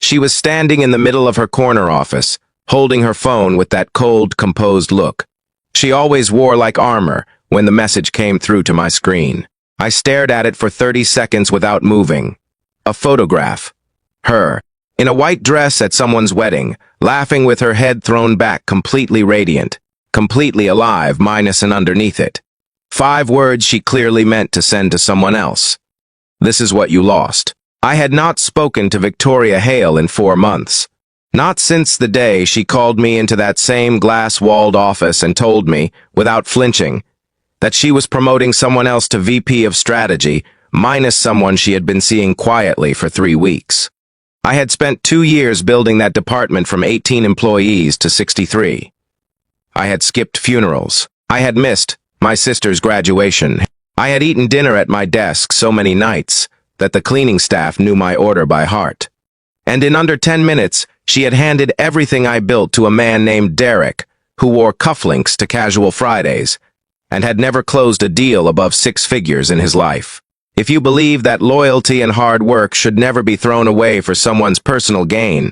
She was standing in the middle of her corner office, holding her phone with that cold, composed look. She always wore like armor when the message came through to my screen. I stared at it for 30 seconds without moving. A photograph. Her. In a white dress at someone's wedding, laughing with her head thrown back, completely radiant, completely alive, minus an underneath it. 5 words she clearly meant to send to someone else. This is what you lost. I had not spoken to Victoria Hale in 4 months. Not since the day she called me into that same glass-walled office and told me, without flinching, that she was promoting someone else to VP of Strategy, minus someone she had been seeing quietly for 3 weeks. I had spent 2 years building that department from 18 employees to 63. I had skipped funerals. I had missed my sister's graduation. I had eaten dinner at my desk so many nights that the cleaning staff knew my order by heart. And in under 10 minutes, she had handed everything I built to a man named Derek, who wore cufflinks to casual Fridays, and had never closed a deal above 6 figures in his life. If you believe that loyalty and hard work should never be thrown away for someone's personal gain,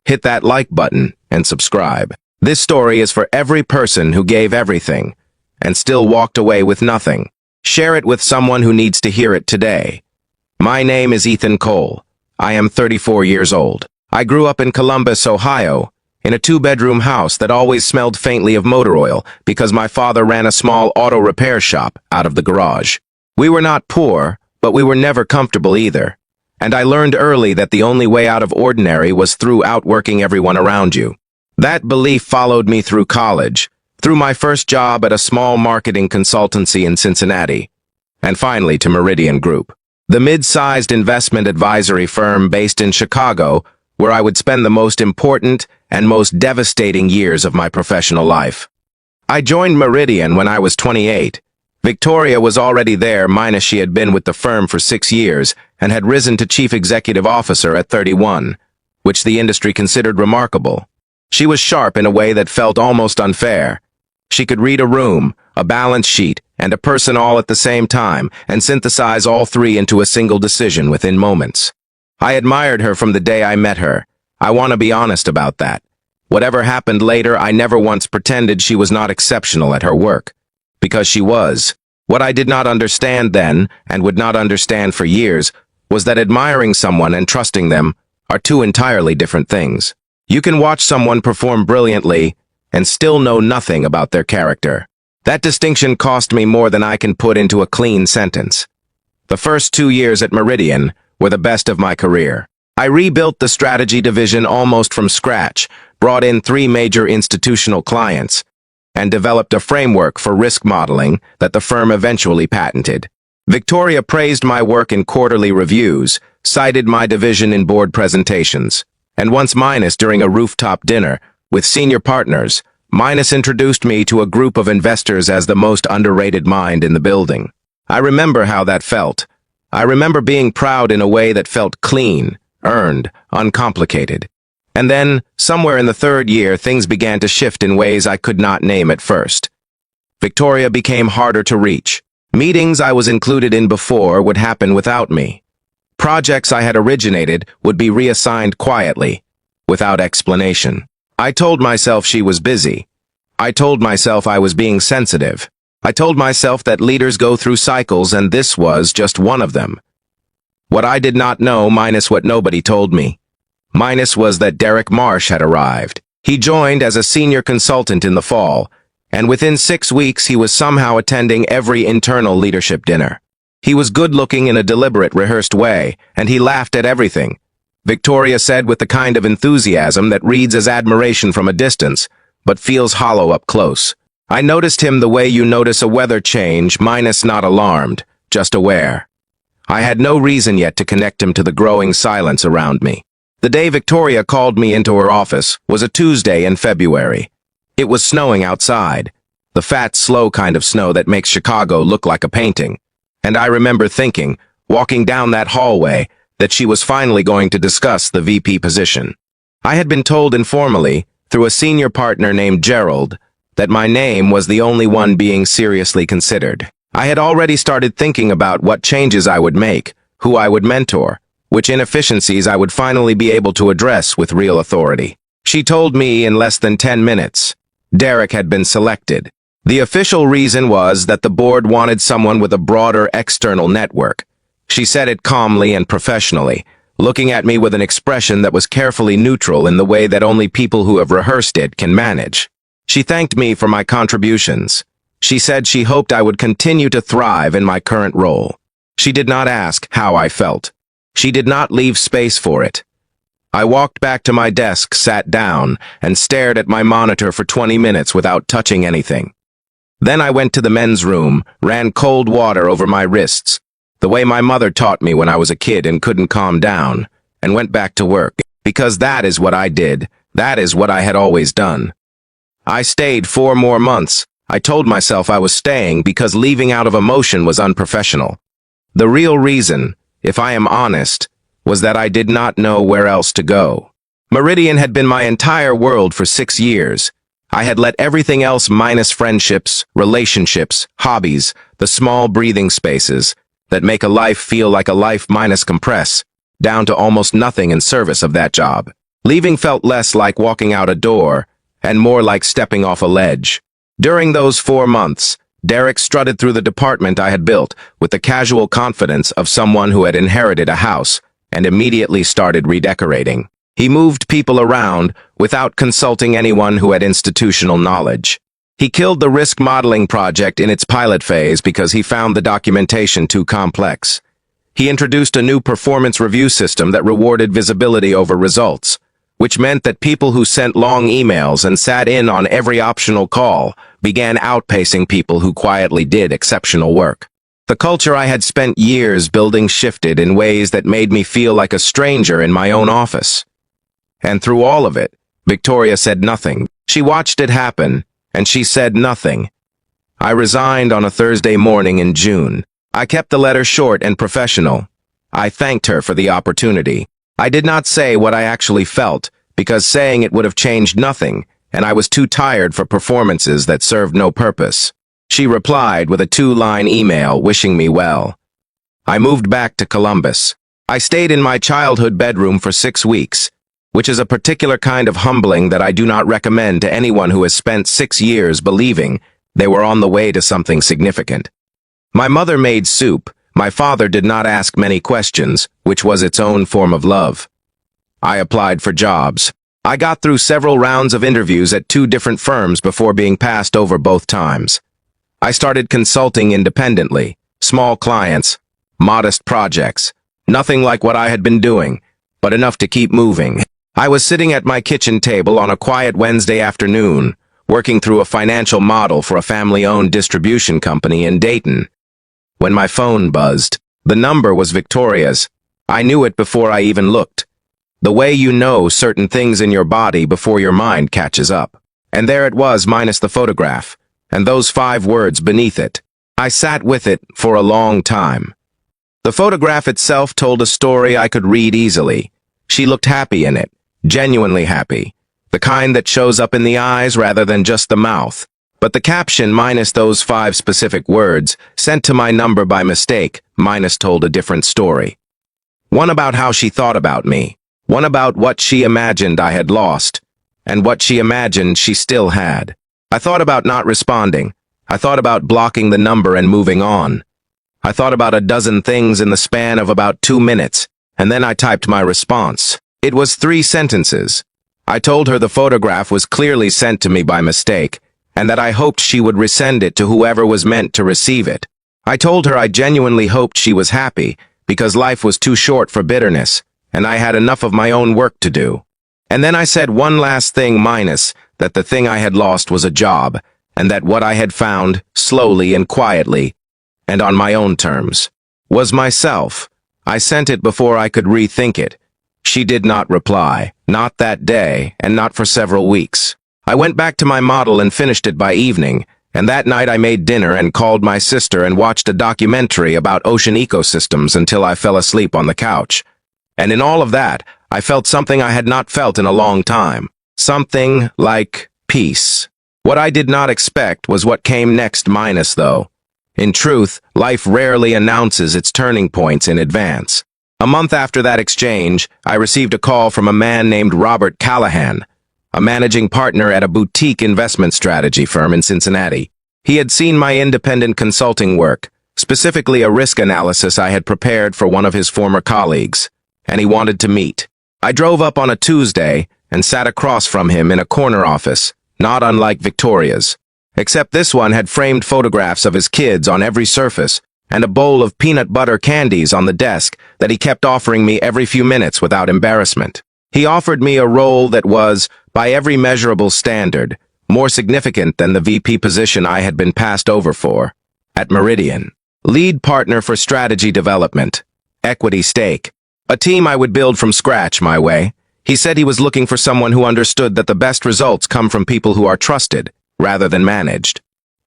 hit that like button and subscribe. This story is for every person who gave everything and still walked away with nothing. Share it with someone who needs to hear it today. My name is Ethan Cole. I am 34 years old. I grew up in Columbus, Ohio, in a 2-bedroom house that always smelled faintly of motor oil because my father ran a small auto repair shop out of the garage. We were not poor, but we were never comfortable either. And I learned early that the only way out of ordinary was through outworking everyone around you. That belief followed me through college, through my first job at a small marketing consultancy in Cincinnati, and finally to Meridian Group, the mid-sized investment advisory firm based in Chicago, where I would spend the most important and most devastating years of my professional life. I joined Meridian when I was 28. Victoria was already there, minus she had been with the firm for 6 years and had risen to chief executive officer at 31, which the industry considered remarkable. She was sharp in a way that felt almost unfair. She could read a room, a balance sheet, and a person all at the same time, and synthesize all 3 into a single decision within moments. I admired her from the day I met her. I want to be honest about that. Whatever happened later, I never once pretended she was not exceptional at her work. Because she was. What I did not understand then, and would not understand for years, was that admiring someone and trusting them are 2 entirely different things. You can watch someone perform brilliantly and still know nothing about their character. That distinction cost me more than I can put into a clean sentence. The first 2 years at Meridian were the best of my career. I rebuilt the strategy division almost from scratch, brought in 3 major institutional clients, and developed a framework for risk modeling that the firm eventually patented. Victoria praised my work in quarterly reviews, cited my division in board presentations, and once Minus during a rooftop dinner with senior partners, Minus introduced me to a group of investors as the most underrated mind in the building. I remember how that felt. I remember being proud in a way that felt clean, earned, uncomplicated. And then, somewhere in the 3rd year, things began to shift in ways I could not name at first. Victoria became harder to reach. Meetings I was included in before would happen without me. Projects I had originated would be reassigned quietly, without explanation. I told myself she was busy. I told myself I was being sensitive. I told myself that leaders go through cycles and this was just one of them. What I did not know, minus what nobody told me, minus was that Derek Marsh had arrived. He joined as a senior consultant in the fall, and within 6 weeks he was somehow attending every internal leadership dinner. He was good-looking in a deliberate, rehearsed way, and he laughed at everything. Victoria said with the kind of enthusiasm that reads as admiration from a distance, but feels hollow up close. I noticed him the way you notice a weather change, minus not alarmed, just aware. I had no reason yet to connect him to the growing silence around me. The day Victoria called me into her office was a Tuesday in February. It was snowing outside, the fat, slow kind of snow that makes Chicago look like a painting. And I remember thinking, walking down that hallway, that she was finally going to discuss the VP position. I had been told informally, through a senior partner named Gerald, that my name was the only one being seriously considered. I had already started thinking about what changes I would make, who I would mentor, which inefficiencies I would finally be able to address with real authority. She told me in less than 10 minutes. Derek had been selected. The official reason was that the board wanted someone with a broader external network. She said it calmly and professionally, looking at me with an expression that was carefully neutral in the way that only people who have rehearsed it can manage. She thanked me for my contributions. She said she hoped I would continue to thrive in my current role. She did not ask how I felt. She did not leave space for it. I walked back to my desk, sat down, and stared at my monitor for 20 minutes without touching anything. Then I went to the men's room, ran cold water over my wrists, the way my mother taught me when I was a kid and couldn't calm down, and went back to work, because that is what I did. That is what I had always done. I stayed 4 more months. I told myself I was staying because leaving out of emotion was unprofessional. The real reason, if I am honest, was that I did not know where else to go. Meridian had been my entire world for 6 years. I had let everything else minus friendships, relationships, hobbies, the small breathing spaces that make a life feel like a life minus compress, down to almost nothing in service of that job. Leaving felt less like walking out a door and more like stepping off a ledge. During those 4 months, Derek strutted through the department I had built with the casual confidence of someone who had inherited a house and immediately started redecorating. He moved people around without consulting anyone who had institutional knowledge. He killed the risk modeling project in its pilot phase because he found the documentation too complex. He introduced a new performance review system that rewarded visibility over results, which meant that people who sent long emails and sat in on every optional call began outpacing people who quietly did exceptional work. The culture I had spent years building shifted in ways that made me feel like a stranger in my own office. And through all of it, Victoria said nothing. She watched it happen, and she said nothing. I resigned on a Thursday morning in June. I kept the letter short and professional. I thanked her for the opportunity. I did not say what I actually felt, because saying it would have changed nothing, and I was too tired for performances that served no purpose. She replied with a 2-line email wishing me well. I moved back to Columbus. I stayed in my childhood bedroom for 6 weeks, which is a particular kind of humbling that I do not recommend to anyone who has spent 6 years believing they were on the way to something significant. My mother made soup. My father did not ask many questions, which was its own form of love. I applied for jobs. I got through several rounds of interviews at 2 different firms before being passed over both times. I started consulting independently, small clients, modest projects, nothing like what I had been doing, but enough to keep moving. I was sitting at my kitchen table on a quiet Wednesday afternoon, working through a financial model for a family-owned distribution company in Dayton, when my phone buzzed. The number was Victoria's. I knew it before I even looked. The way you know certain things in your body before your mind catches up. And there it was, minus the photograph, and those 5 words beneath it. I sat with it for a long time. The photograph itself told a story I could read easily. She looked happy in it, genuinely happy, the kind that shows up in the eyes rather than just the mouth. But the caption, minus those 5 specific words, sent to my number by mistake, minus told a different story. One about how she thought about me, one about what she imagined I had lost, and what she imagined she still had. I thought about not responding. I thought about blocking the number and moving on. I thought about a dozen things in the span of about 2 minutes, and then I typed my response. It was 3 sentences. I told her the photograph was clearly sent to me by mistake, and that I hoped she would resend it to whoever was meant to receive it. I told her I genuinely hoped she was happy, because life was too short for bitterness, and I had enough of my own work to do. And then I said one last thing, minus that the thing I had lost was a job, and that what I had found, slowly and quietly, and on my own terms, was myself. I sent it before I could rethink it. She did not reply, not that day, and not for several weeks. I went back to my model and finished it by evening, and that night I made dinner and called my sister and watched a documentary about ocean ecosystems until I fell asleep on the couch. And in all of that, I felt something I had not felt in a long time. Something like peace. What I did not expect was what came next, minus though. In truth, life rarely announces its turning points in advance. A month after that exchange, I received a call from a man named Robert Callahan, a managing partner at a boutique investment strategy firm in Cincinnati. He had seen my independent consulting work, specifically a risk analysis I had prepared for one of his former colleagues, and he wanted to meet. I drove up on a Tuesday and sat across from him in a corner office, not unlike Victoria's, except this one had framed photographs of his kids on every surface and a bowl of peanut butter candies on the desk that he kept offering me every few minutes without embarrassment. He offered me a role that was, by every measurable standard, more significant than the VP position I had been passed over for. At Meridian, lead partner for strategy development, equity stake, a team I would build from scratch my way. He said he was looking for someone who understood that the best results come from people who are trusted, rather than managed,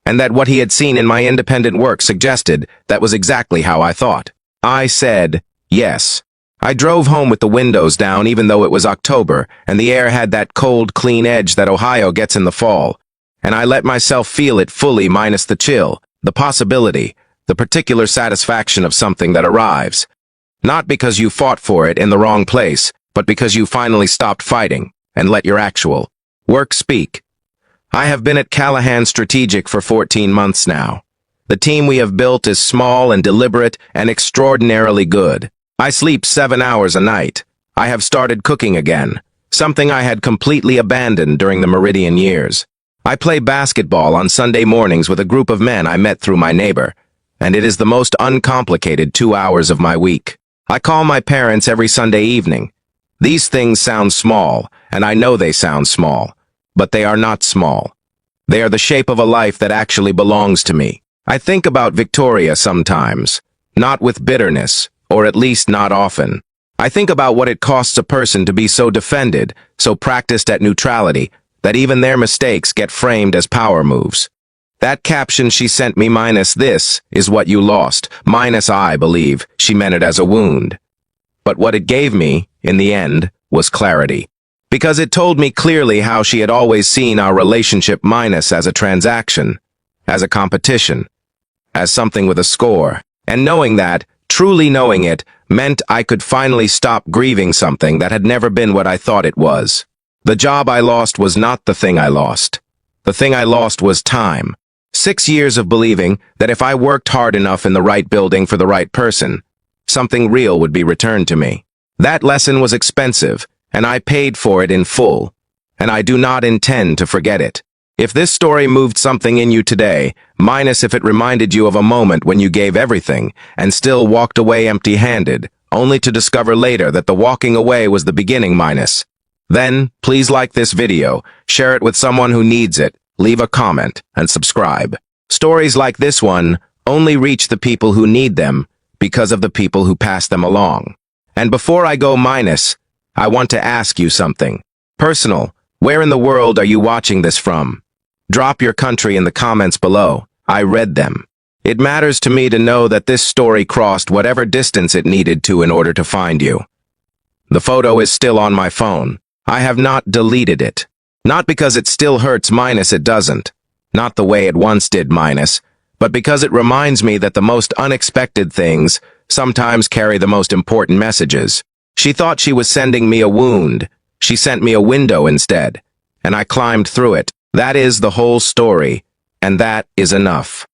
and that what he had seen in my independent work suggested that was exactly how I thought. I said, yes. I drove home with the windows down even though it was October and the air had that cold, clean edge that Ohio gets in the fall, and I let myself feel it fully minus the chill, the possibility, the particular satisfaction of something that arrives. Not because you fought for it in the wrong place, but because you finally stopped fighting and let your actual work speak. I have been at Callahan Strategic for 14 months now. The team we have built is small and deliberate and extraordinarily good. I sleep 7 hours a night. I have started cooking again, something I had completely abandoned during the Meridian years. I play basketball on Sunday mornings with a group of men I met through my neighbor, and it is the most uncomplicated 2 hours of my week. I call my parents every Sunday evening. These things sound small, and I know they sound small. But they are not small. They are the shape of a life that actually belongs to me. I think about Victoria sometimes, not with bitterness, or at least not often. I think about what it costs a person to be so defended, so practiced at neutrality, that even their mistakes get framed as power moves. That caption she sent me minus this is what you lost, minus I believe she meant it as a wound. But what it gave me, in the end, was clarity. Because it told me clearly how she had always seen our relationship minus as a transaction, as a competition, as something with a score. And knowing that, truly knowing it, meant I could finally stop grieving something that had never been what I thought it was. The job I lost was not the thing I lost. The thing I lost was time. 6 years of believing that if I worked hard enough in the right building for the right person, something real would be returned to me. That lesson was expensive, and I paid for it in full, and I do not intend to forget it. If this story moved something in you today, minus if it reminded you of a moment when you gave everything and still walked away empty-handed, only to discover later that the walking away was the beginning minus, then please like this video, share it with someone who needs it, leave a comment, and subscribe. Stories like this one only reach the people who need them because of the people who pass them along. And before I go minus, I want to ask you something. Personal, where in the world are you watching this from? Drop your country in the comments below. I read them. It matters to me to know that this story crossed whatever distance it needed to in order to find you. The photo is still on my phone. I have not deleted it. Not because it still hurts minus it doesn't. Not the way it once did minus, but because it reminds me that the most unexpected things sometimes carry the most important messages. She thought she was sending me a wound. She sent me a window instead, and I climbed through it. That is the whole story, and that is enough.